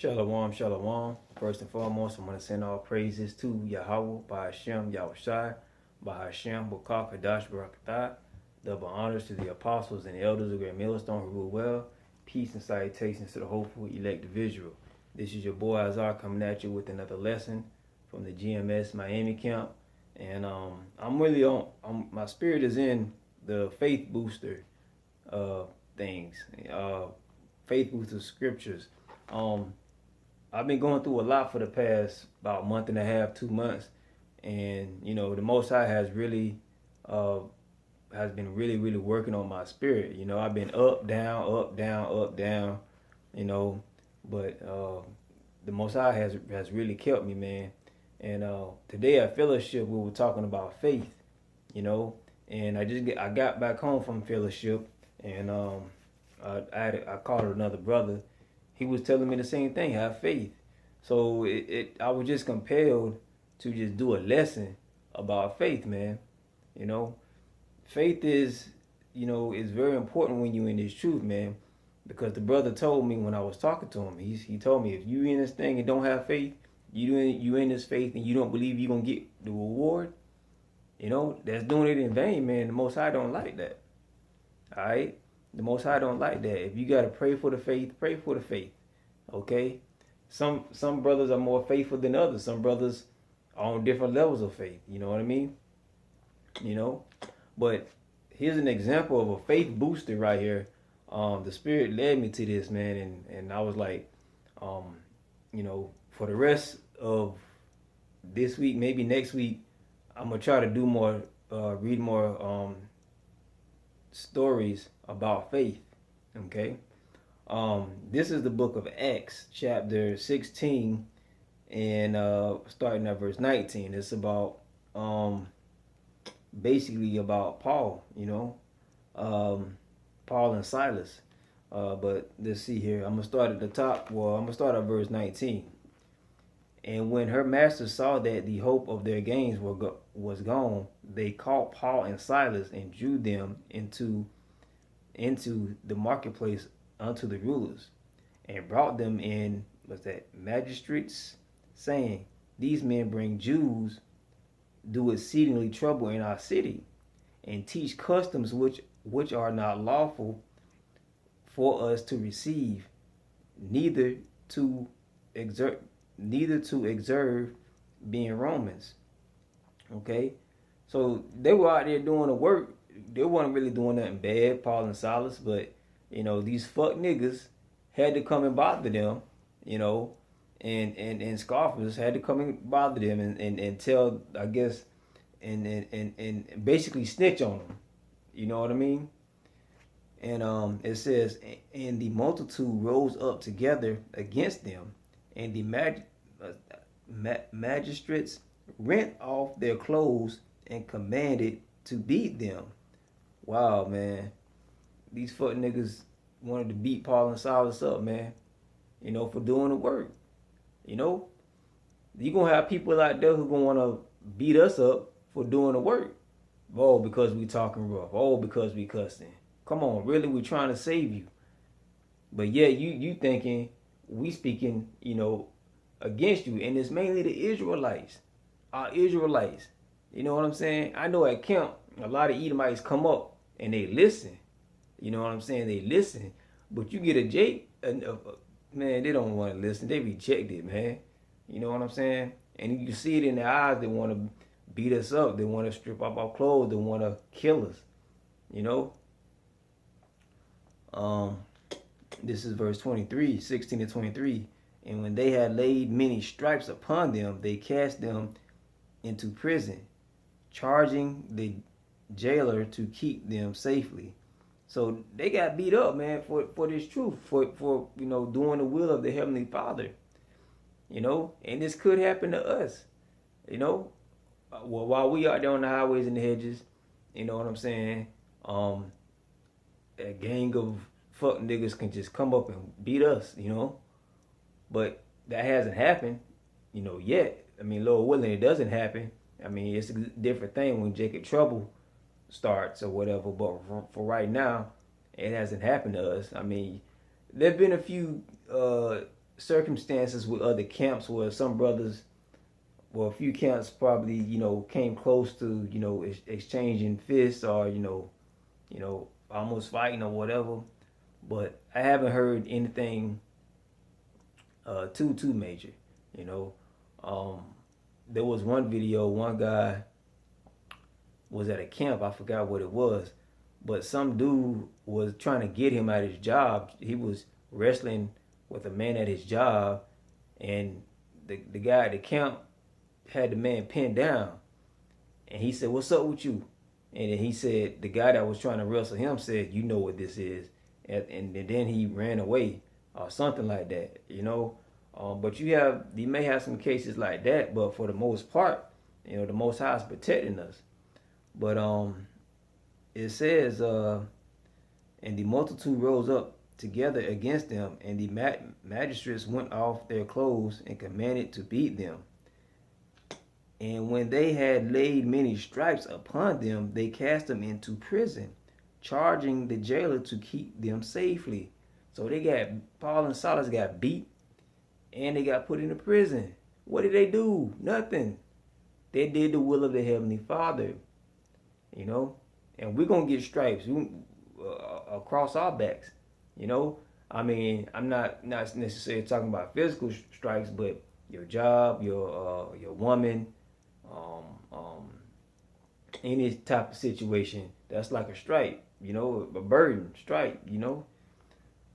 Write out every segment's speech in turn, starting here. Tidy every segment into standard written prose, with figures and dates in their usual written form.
Shalom, shalom. First and foremost, I want to send all praises to Yahweh, by Hashem, Yahushai, by Hashem, Bukak, Kadash, Barakatah. Double honors to the apostles and the elders of Great Millstone who rule well. Peace and salutations to the hopeful elect individual. This is your boy Azar coming at you with another lesson from the GMS Miami camp. And I'm really my spirit is in the faith booster things, faith booster scriptures. I've been going through a lot for the past about month and a half, 2 months, and the Most High has been really working on my spirit. I've been up, down, up, down, up, down, but the Most High has really kept me, man. And today at fellowship we were talking about faith, and I got back home from fellowship, and I called another brother. He was telling me the same thing, have faith. So I was just compelled to just do a lesson about faith, man. Faith is very important when you're in this truth, man. Because the brother told me when I was talking to him, he told me, if you in this thing and don't have faith, you in this faith and you don't believe you're gonna get the reward, that's doing it in vain, man. The Most High don't like that. All right. The Most High don't like that. If you gotta pray for the faith, pray for the faith. Okay? Some brothers are more faithful than others. Some brothers are on different levels of faith. You know what I mean? But here's an example of a faith booster right here. The Spirit led me to this, man, and I was like, for the rest of this week, maybe next week, I'm gonna try to do more, read more stories about faith. Okay. This is the book of Acts, chapter 16, and starting at verse 19. It's about basically about Paul, Paul and Silas. But let's see here. I'm gonna start at the top. Well, I'm gonna start at verse 19. And when her masters saw that the hope of their gains was gone, they caught Paul and Silas and drew them into the marketplace unto the rulers, and brought them in, magistrates, saying, these men bring Jews, do exceedingly trouble in our city, and teach customs which are not lawful for us to receive, neither to exert, being Romans. Okay, so they were out there doing the work. They weren't really doing nothing bad, Paul and Silas, but these fuck niggas had to come and bother them, and scoffers had to come and bother them and tell, I guess, and basically snitch on them. You know what I mean? And it says, and the multitude rose up together against them, and the magistrates rent off their clothes and commanded to beat them. Wow, man. These fuck niggas wanted to beat Paul and Silas up, man. For doing the work. You gonna have people out there who gonna wanna beat us up for doing the work. Oh, because we talking rough. Oh, because we cussing. Come on, really, we trying to save you. But yeah, you thinking we speaking, against you, and it's mainly the Israelites. Our Israelites. You know what I'm saying? I know at camp, a lot of Edomites come up and they listen. You know what I'm saying? They listen. But you get a Jake, man, they don't want to listen. They reject it, man. You know what I'm saying? And you can see it in their eyes. They want to beat us up. They want to strip off our clothes. They want to kill us. This is verse 23, 16 to 23. And when they had laid many stripes upon them, they cast them into prison, charging the jailer to keep them safely. So they got beat up, man, for this truth, for doing the will of the Heavenly Father. And this could happen to us. Well, while we out there on the highways and the hedges, you know what I'm saying? A gang of fuck niggas can just come up and beat us, But that hasn't happened, yet. I mean, Lord willing, it doesn't happen. I mean, it's a different thing when Jacob Trouble starts or whatever. But for right now, it hasn't happened to us. I mean, there've been a few circumstances with other camps where some brothers, well, a few camps probably, came close to, exchanging fists or, almost fighting or whatever. But I haven't heard anything too major, you know. There was one video, one guy was at a camp, I forgot what it was, but some dude was trying to get him at his job. He was wrestling with a man at his job, and the guy at the camp had the man pinned down, and he said, "What's up with you?" And then he said, the guy that was trying to wrestle him said, "You know what this is," and then he ran away or something like that, you know. But you may have some cases like that, but for the most part, the Most High is protecting us. But it says, and the multitude rose up together against them, and the magistrates went off their clothes and commanded to beat them. And when they had laid many stripes upon them, they cast them into prison, charging the jailer to keep them safely. So Paul and Silas got beat, and they got put into prison. What did they do? Nothing. They did the will of the Heavenly Father, and we're going to get stripes across our backs, I mean, I'm not necessarily talking about physical stripes, but your job, your woman, any type of situation that's like a stripe, a burden, stripe,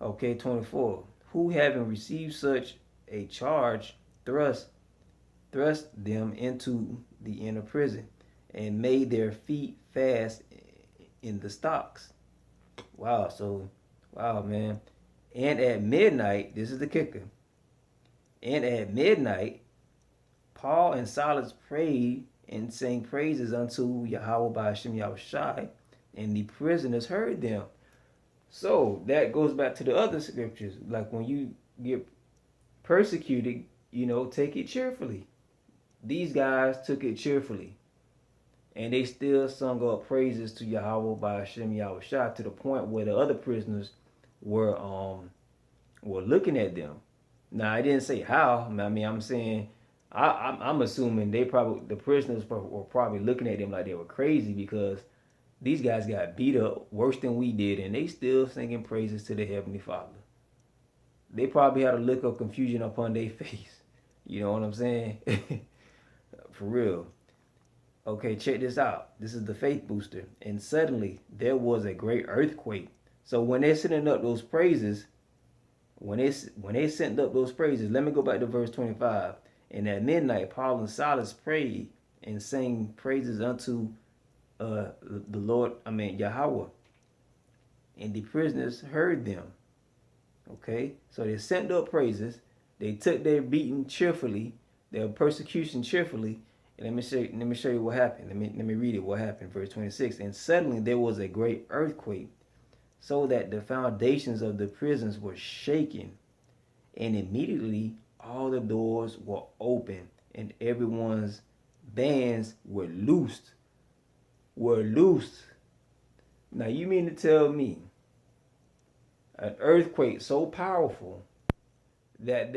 Okay, 24. Who having received such a charge thrust them into the inner prison and made their feet fast in the stocks. Wow, man. And at midnight, this is the kicker. And at midnight, Paul and Silas prayed and sang praises unto Yahweh by Hashem Yahushai, and the prisoners heard them. So that goes back to the other scriptures. Like when you get persecuted, take it cheerfully. These guys took it cheerfully. And they still sung up praises to Yahweh by Hashem Yahushua to the point where the other prisoners were looking at them. Now I didn't say how. I mean, I'm saying I'm assuming the prisoners were probably looking at them like they were crazy, because these guys got beat up worse than we did, and they still singing praises to the Heavenly Father. They probably had a look of confusion upon their face. You know what I'm saying? For real. Okay, check this out. This is the faith booster. And suddenly there was a great earthquake. So when they're sending up those praises, let me go back to verse 25. And at midnight, Paul and Silas prayed and sang praises unto the Lord, Yahweh. And the prisoners heard them. Okay, so they sent up praises. They took their beating cheerfully, their persecution cheerfully. And let me show you what happened. Let me read it. What happened? Verse 26. And suddenly there was a great earthquake, so that the foundations of the prisons were shaken, and immediately all the doors were open, and everyone's bands were loosed. Now you mean to tell me an earthquake so powerful that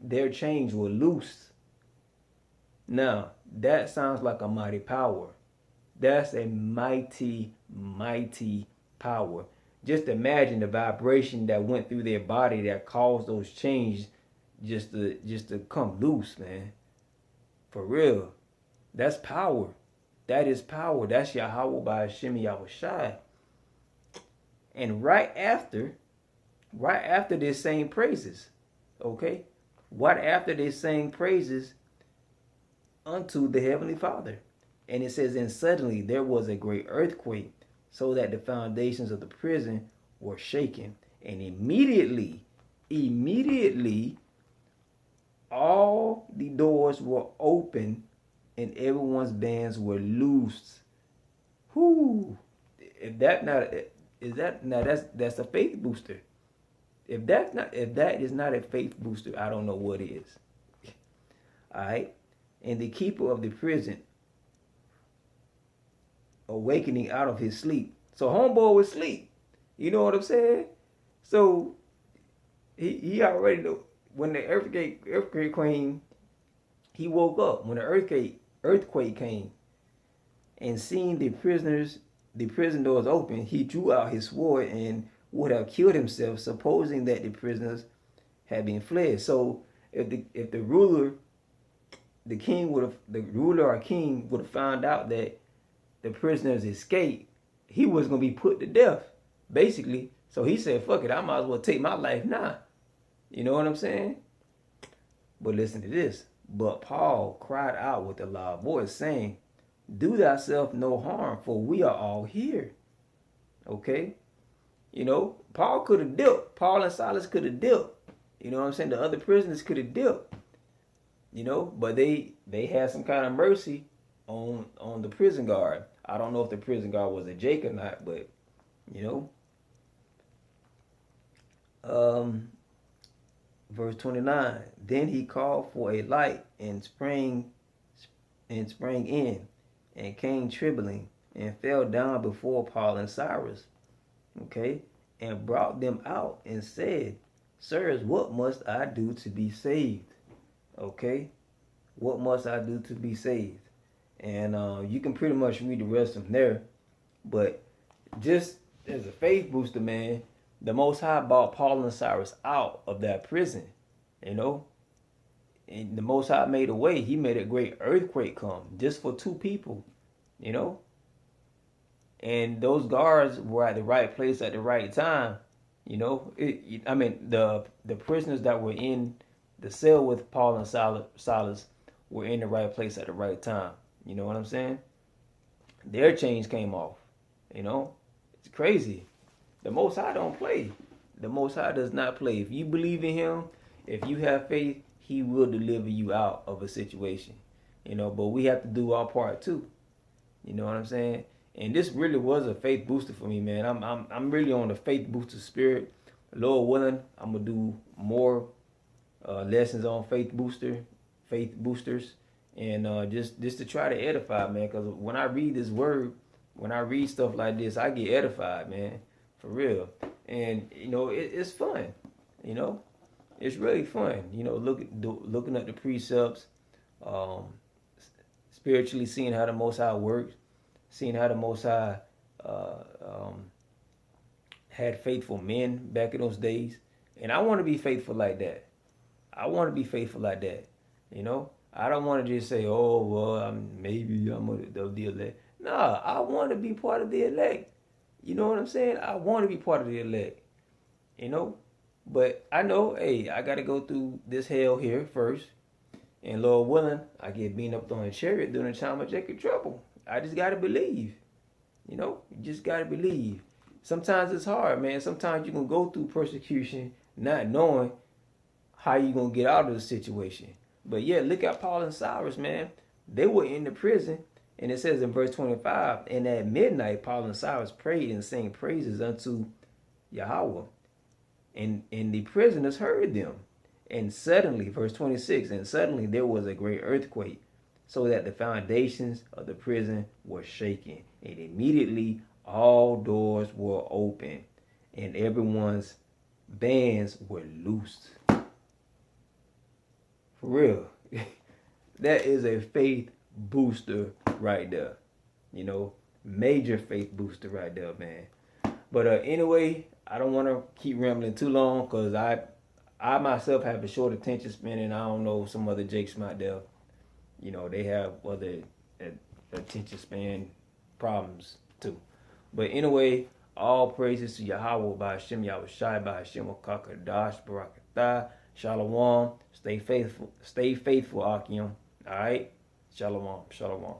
their chains were loose? Now that sounds like a mighty power. That's a mighty power. Just imagine the vibration that went through their body that caused those chains just to come loose, man. For real. That's power. That is power. That's Yahweh by Hashem Yahushai. And right after they sang praises, okay? Right after they sang praises unto the Heavenly Father. And it says, and suddenly there was a great earthquake, so that the foundations of the prison were shaken. And immediately, all the doors were open and everyone's bands were loosed. Whoo! That's a faith booster. If that is not a faith booster, I don't know what is. All right. And the keeper of the prison, awakening out of his sleep. So homeboy was asleep. You know what I'm saying? So he already know when the earthquake came, he woke up when the earthquake came, and seeing the prison doors open, he drew out his sword and would have killed himself, supposing that the prisoners had been fled. So if the ruler, the ruler or king would have found out that the prisoners escaped, he was gonna be put to death, basically. So he said, "Fuck it, I might as well take my life now." You know what I'm saying? But listen to this. But Paul cried out with a loud voice, saying, "Do thyself no harm, for we are all here." Okay? You know, Paul could have dipped. Paul and Silas could have dipped. You know what I'm saying? The other prisoners could have dipped. You know, but they had some kind of mercy on the prison guard. I don't know if the prison guard was a Jake or not, but you know. Verse 29. Then he called for a light and sprang in and came trembling and fell down before Paul and Cyrus. Okay? And brought them out and said, "Sirs, what must I do to be saved?" Okay? What must I do to be saved? And you can pretty much read the rest from there. But just as a faith booster, man, the Most High brought Paul and Cyrus out of that prison, you know. And the Most High made a way. He made a great earthquake come just for two people, you know. And those guards were at the right place at the right time, you know. The prisoners that were in the cell with Paul and Silas were in the right place at the right time. You know what I'm saying? Their chains came off, you know. It's crazy. The Most High don't play. The Most High does not play. If you believe in Him, if you have faith, He will deliver you out of a situation. You know, but we have to do our part too. You know what I'm saying? And this really was a faith booster for me, man. I'm really on the faith booster spirit. Lord willing, I'm gonna do more lessons on faith boosters, and just to try to edify, man. Because when I read this word, when I read stuff like this, I get edified, man. For real. And you know, it's fun. You know, it's really fun. You know, looking at the precepts, um, spiritually seeing how the Most High works, seeing how the Most High had faithful men back in those days. And I want to be faithful like that. I want to be faithful like that. You know, I don't want to just say, "Oh, well, maybe I'm of the elect." Nah, I want to be part of the elect. You know what I'm saying? I want to be part of the elect, you know? But I know, hey, I got to go through this hell here first. And Lord willing, I get beaten up on a chariot during the time of Jacob trouble. I just got to believe, you know? You just got to believe. Sometimes it's hard, man. Sometimes you're going to go through persecution not knowing how you're going to get out of the situation. But yeah, look at Paul and Cyrus, man. They were in the prison. And it says in verse 25, and at midnight Paul and Silas prayed and sang praises unto Yahweh. And the prisoners heard them. And suddenly, verse 26, and suddenly there was a great earthquake, so that the foundations of the prison were shaken. And immediately all doors were open, and everyone's bands were loosed. For real. That is a faith booster right there. You know, major faith booster right there, man. But anyway, I don't want to keep rambling too long because I myself have a short attention span, and I don't know some other Jakes out there. You know, they have other attention span problems too. But anyway, all praises to Yahweh by Hashem Yahushai by Hashem Wakakadash Barakatah. Shalom. Stay faithful, Akim. All right. Shalom. Shalom.